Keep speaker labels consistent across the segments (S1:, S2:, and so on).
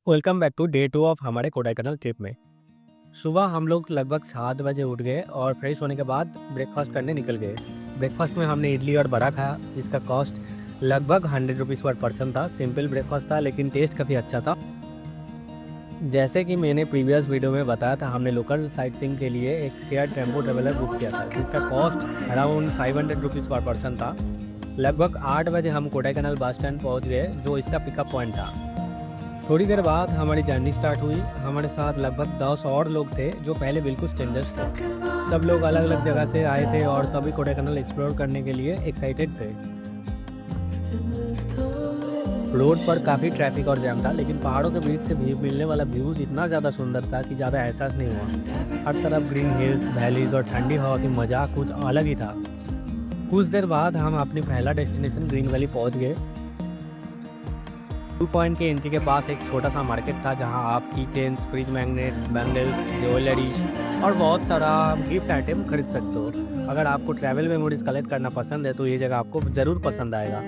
S1: Welcome back to day 2 of हमारे Kodaikanal trip में। सुबह हम लोग लगभग 7 बजे उठ गए और फ्रेश होने के बाद ब्रेकफास्ट करने निकल गए। ब्रेकफास्ट में हमने इडली और बड़ा खाया, जिसका कॉस्ट लगभग 100 रुपीज़ पर पर्सन था। सिंपल ब्रेकफास्ट था लेकिन टेस्ट काफ़ी अच्छा था। जैसे कि मैंने प्रीवियस वीडियो में बताया था, हमने लोकल साइट सीइंग के लिए एक शेयर टेम्पो ट्रेवलर बुक किया था, जिसका कॉस्ट अराउंड 500 रुपीज़ पर पर्सन था। लगभग 8 बजे हम कोडाईकनाल बस स्टैंड पहुँच गए, जो इसका पिकअप पॉइंट था। थोड़ी देर बाद हमारी जर्नी स्टार्ट हुई। हमारे साथ लगभग 10 और लोग थे, जो पहले बिल्कुल स्ट्रेंजर्स थे। सब लोग अलग अलग जगह से आए थे और सभी कोडाईकनाल एक्सप्लोर करने के लिए एक्साइटेड थे। रोड पर काफ़ी ट्रैफिक और जैम था, लेकिन पहाड़ों के बीच से भी मिलने वाला व्यूज़ इतना ज़्यादा सुंदर था कि ज़्यादा एहसास नहीं हुआ। हर तरफ ग्रीन हिल्स, वैलीज और ठंडी हवा की मज़ा कुछ अलग ही था। कुछ देर बाद हम अपनी पहला डेस्टिनेशन ग्रीन वैली पहुंच गए। व्यू पॉइंट के एंट्री के पास एक छोटा सा मार्केट था, जहां आप की chains, fridge magnets, bangles, jewellery और बहुत सारा गिफ्ट आइटम खरीद सकते हो। अगर आपको ट्रैवल मेमोरीज कलेक्ट करना पसंद है तो ये जगह आपको ज़रूर पसंद आएगा।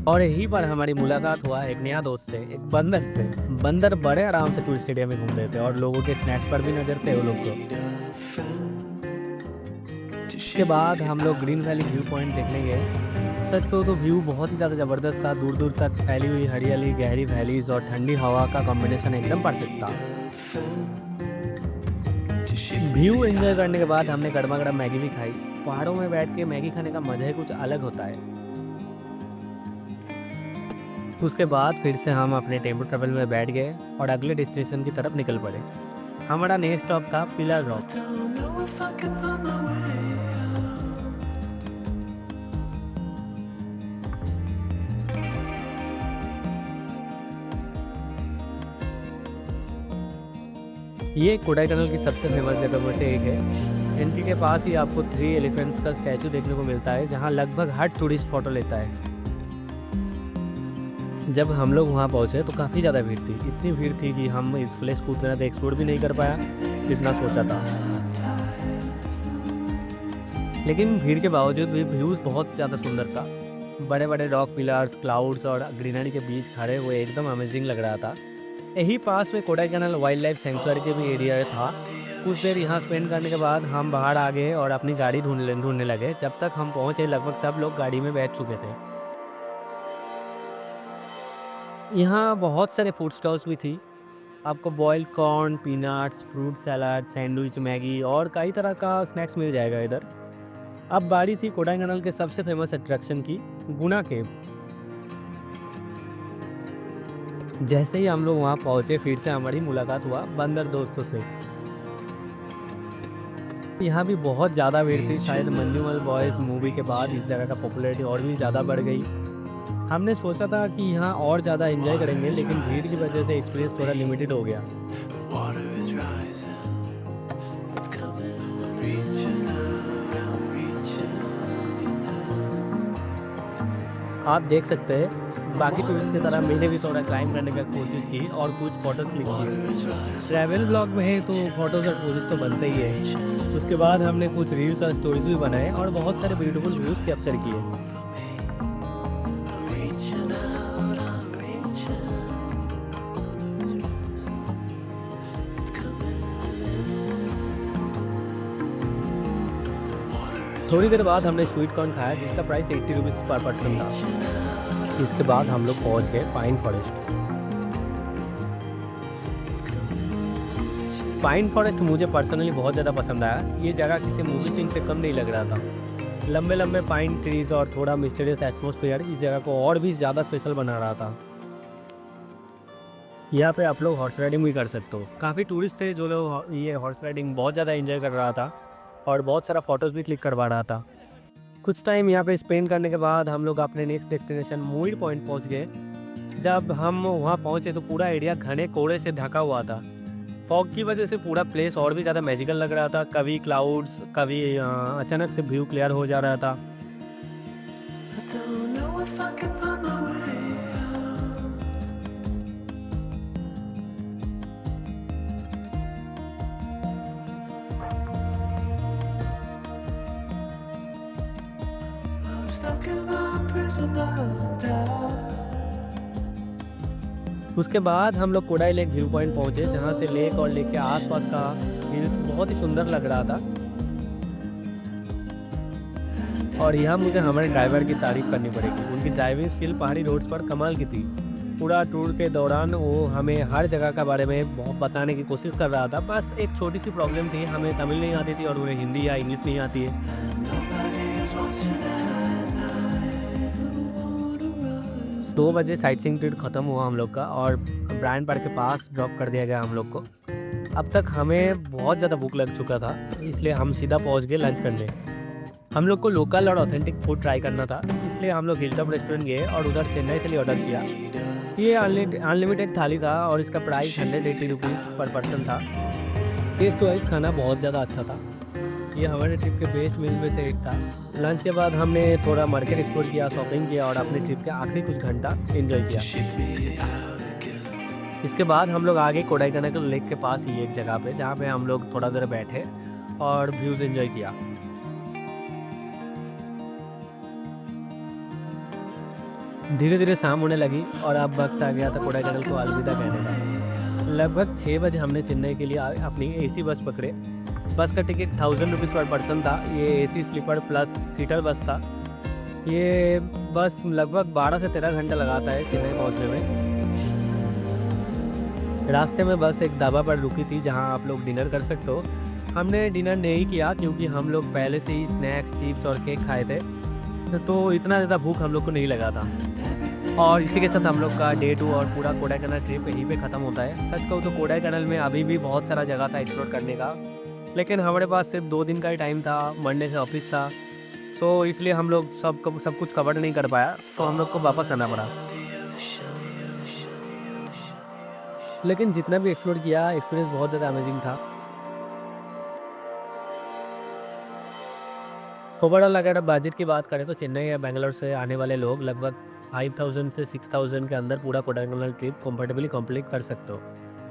S1: और यहीं पर हमारी मुलाकात हुआ एक नया दोस्त से, एक बंदर से। बंदर बड़े आराम से टूरिस्ट एरिया में घूम रहे थे और लोगों के स्नैक्स पर भी नजर थे वो लोग तो। उसके बाद हम लोग ग्रीन वैली व्यू पॉइंट देखने गए। सच कहूँ तो व्यू बहुत ही ज़्यादा ज़बरदस्त था। दूर दूर तक फैली हुई हरियाली, गहरी वैलीज और ठंडी हवा का कॉम्बिनेशन एकदम परफेक्ट था। व्यू एंजॉय करने के बाद हमने गर्मा गर्म मैगी भी खाई। पहाड़ों में बैठ के मैगी खाने का मजा ही कुछ अलग होता है। उसके बाद फिर से हम अपने टेम्पो ट्रैवल में बैठ गए और अगले डेस्टिनेशन की तरफ निकल पड़े। हमारा नेक्स्ट स्टॉप था पिलर रॉक्स। ये कोडाईकनाल की सबसे फेमस जगह में से एक है। एंट्री के पास ही आपको 3 एलिफेंट्स का स्टैचू देखने को मिलता है, जहां लगभग हर टूरिस्ट फोटो लेता है। जब हम लोग वहां पहुंचे तो काफ़ी ज़्यादा भीड़ थी। इतनी भीड़ थी कि हम इस प्लेस को उतना एक्सप्लोर भी नहीं कर पाया जितना सोचा था। लेकिन भीड़ के बावजूद भी व्यूज़ बहुत ज़्यादा सुंदर था। बड़े बड़े रॉक पिलर्स, क्लाउड्स और ग्रीनरी के बीच खड़े हुए एकदम अमेजिंग लग रहा था। यही पास में कोडाईकनाल वाइल्ड लाइफ सेंचुरी के भी एरिया था। कुछ देर यहाँ स्पेंड करने के बाद हम बाहर आ गए और अपनी गाड़ी ढूंढने लगे। जब तक हम पहुँचे लगभग सब लोग गाड़ी में बैठ चुके थे। यहाँ बहुत सारे फूड स्टॉल्स भी थी। आपको boiled corn, peanuts, fruit salad, sandwich, Maggi और कई तरह का स्नैक्स मिल जाएगा इधर। अब बारी थी कोडाईकनाल के सबसे फेमस अट्रैक्शन की, गुना केव्स। जैसे ही हम लोग वहाँ पहुँचे फिर से हमारी मुलाकात हुआ बंदर दोस्तों से। यहाँ भी बहुत ज़्यादा भीड़ थी। शायद मंजूमल बॉयज़ मूवी के बाद इस जगह का पॉपुलैरिटी और भी ज़्यादा बढ़ गई। हमने सोचा था कि यहाँ और ज़्यादा एंजॉय करेंगे, लेकिन भीड़ की वजह से एक्सपीरियंस थोड़ा लिमिटेड हो गया। आप देख सकते हैं बाकी टूरिस्ट की तरह मैंने भी थोड़ा क्लाइंब करने की कोशिश की और कुछ फोटोज़ क्लिक किए। ट्रैवल ब्लॉग में है तो फोटोज़ और पोजेस तो बनते ही है। उसके बाद हमने कुछ रील्स और स्टोरीज भी बनाए और बहुत सारे ब्यूटीफुल व्यूज़ कैप्चर किए। थोड़ी देर बाद हमने स्वीट कॉर्न खाया, जिसका प्राइस 80 रुपीज़ पर पर्सन था। इसके बाद हम लोग पहुँच गए पाइन फॉरेस्ट। पाइन फॉरेस्ट मुझे पर्सनली बहुत ज़्यादा पसंद आया। ये जगह किसी मूवी सीन से कम नहीं लग रहा था। लंबे लंबे पाइन ट्रीज और थोड़ा मिस्टीरियस एटमॉस्फेयर इस जगह को और भी ज़्यादा स्पेशल बना रहा था। यहाँ पे आप लोग हॉर्स राइडिंग भी कर सकते हो। काफ़ी टूरिस्ट थे जो लोग ये हॉर्स राइडिंग बहुत ज़्यादा एंजॉय कर रहा था और बहुत सारा फोटोज़ भी क्लिक करवा रहा था। कुछ टाइम यहाँ पे स्पेंड करने के बाद हम लोग अपने नेक्स्ट डेस्टिनेशन मूवी पॉइंट पहुँच गए। जब हम वहाँ पहुँचे तो पूरा एरिया घने कोहरे से ढका हुआ था। फॉग की वजह से पूरा प्लेस और भी ज़्यादा मैजिकल लग रहा था। कभी क्लाउड्स, कभी अचानक से व्यू क्लियर हो जा रहा था। उसके बाद हम लोग कोडाई लेक व्यू पॉइंट पहुँचे, जहाँ से लेक और लेक के आसपास का हिल्स बहुत ही सुंदर लग रहा था। और यहाँ मुझे हमारे ड्राइवर की तारीफ़ करनी पड़ेगी। उनकी ड्राइविंग स्किल पहाड़ी रोड्स पर कमाल की थी। पूरा टूर के दौरान वो हमें हर जगह के बारे में बहुत बताने की कोशिश कर रहा था। बस एक छोटी सी प्रॉब्लम थी, हमें तमिल नहीं आती थी और उन्हें हिंदी या इंग्लिश नहीं आती है। 2 बजे साइट सीइंग टूर ख़त्म हुआ हम लोग का और ब्रायन पार्क के पास ड्रॉप कर दिया गया हम लोग को। अब तक हमें बहुत ज़्यादा भूख लग चुका था, इसलिए हम सीधा पहुंच गए लंच करने। हम लोग को लोकल और ऑथेंटिक फूड ट्राई करना था, इसलिए हम लोग हिलटॉप रेस्टोरेंट गए और उधर चेन्नई के लिए ऑर्डर किया। ये अनलिमिटेड थाली था और इसका प्राइस 180 रुपीज़ पर पर्सन था। टेस्ट वाइज खाना बहुत ज़्यादा अच्छा था। ये हमारे ट्रिप के बेस्ट मील में से एक था। लंच के बाद हमने थोड़ा मार्केट एक्सप्लोर किया, शॉपिंग किया और अपने ट्रिप के आखिरी कुछ घंटा एंजॉय किया। इसके बाद हम लोग आगे कोडाईकनाल लेक के पास ही एक जगह पे, जहाँ पे हम लोग थोड़ा देर बैठे और व्यूज़ एंजॉय किया। धीरे धीरे शाम होने लगी और अब वक्त आ गया था कोडाईकनाल को अलविदा कहने का। लगभग 6 बजे हमने चेन्नई के लिए अपनी एसी बस पकड़े। बस का टिकट 1000 रुपीज़ पर पर्सन था। ये AC sleeper plus seater bus था। ये बस लगभग 12 से 13 घंटा लगाता है चेन्नई पहुंचने में। रास्ते में बस एक ढाबा पर रुकी थी जहां आप लोग डिनर कर सकते हो। हमने डिनर नहीं किया क्योंकि हम लोग पहले से ही स्नैक्स, चिप्स और केक खाए थे, तो इतना ज़्यादा भूख हम लोग को नहीं लगा था। और इसी के साथ हम लोग का डे 2 और पूरा कोडाईकनाल ट्रिप यहीं पे ख़त्म होता है। सच कहूँ तो कोडाईकनाल में अभी भी बहुत सारा जगह था एक्सप्लोर करने का, लेकिन हमारे पास सिर्फ 2 दिन का ही टाइम था। मंडे से ऑफिस था, सो इसलिए हम लोग सब कुछ कवर नहीं कर पाया, तो हम लोग को वापस आना पड़ा। लेकिन जितना भी एक्सप्लोर किया, एक्सपीरियंस बहुत ज़्यादा अमेजिंग था। ओवरऑल अगर बजट की बात करें तो चेन्नई या बैंगलोर से आने वाले लोग लगभग 5000 से 6000 के अंदर पूरा कोडाईकनाल ट्रिप कंफर्टेबली कंप्लीट कर सकते हो।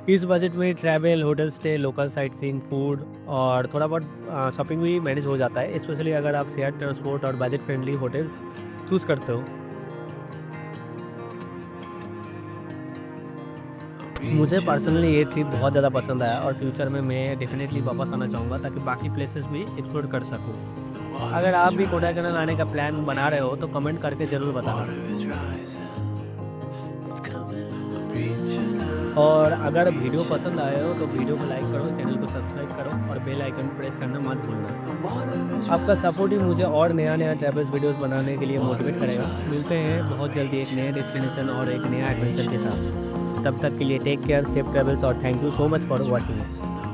S1: इस बजट में travel, hotel stay, local sight seeing, food और थोड़ा बहुत शॉपिंग भी मैनेज हो जाता है, स्पेशली अगर आप शेयर ट्रांसपोर्ट और बजट फ्रेंडली होटल्स चूज़ करते हो। मुझे पर्सनली ये ट्रिप बहुत ज़्यादा पसंद आया और फ्यूचर में मैं डेफिनेटली वापस आना चाहूँगा ताकि बाकी प्लेसेस भी एक्सप्लोर कर सकूँ। अगर आप भी कोडाईकनाल आने का प्लान बना रहे हो तो कमेंट करके ज़रूर बताना। और अगर वीडियो पसंद आए हो तो वीडियो को लाइक करो, चैनल को सब्सक्राइब करो और बेल आइकन प्रेस करना मत भूलना। आपका सपोर्ट ही मुझे और नया ट्रैवल्स वीडियोस बनाने के लिए मोटिवेट करेगा। मिलते हैं बहुत जल्दी एक नए डेस्टिनेशन और एक नया एडवेंचर के साथ। तब तक के लिए टेक केयर, सेफ ट्रैवल्स और thank you so much for watching.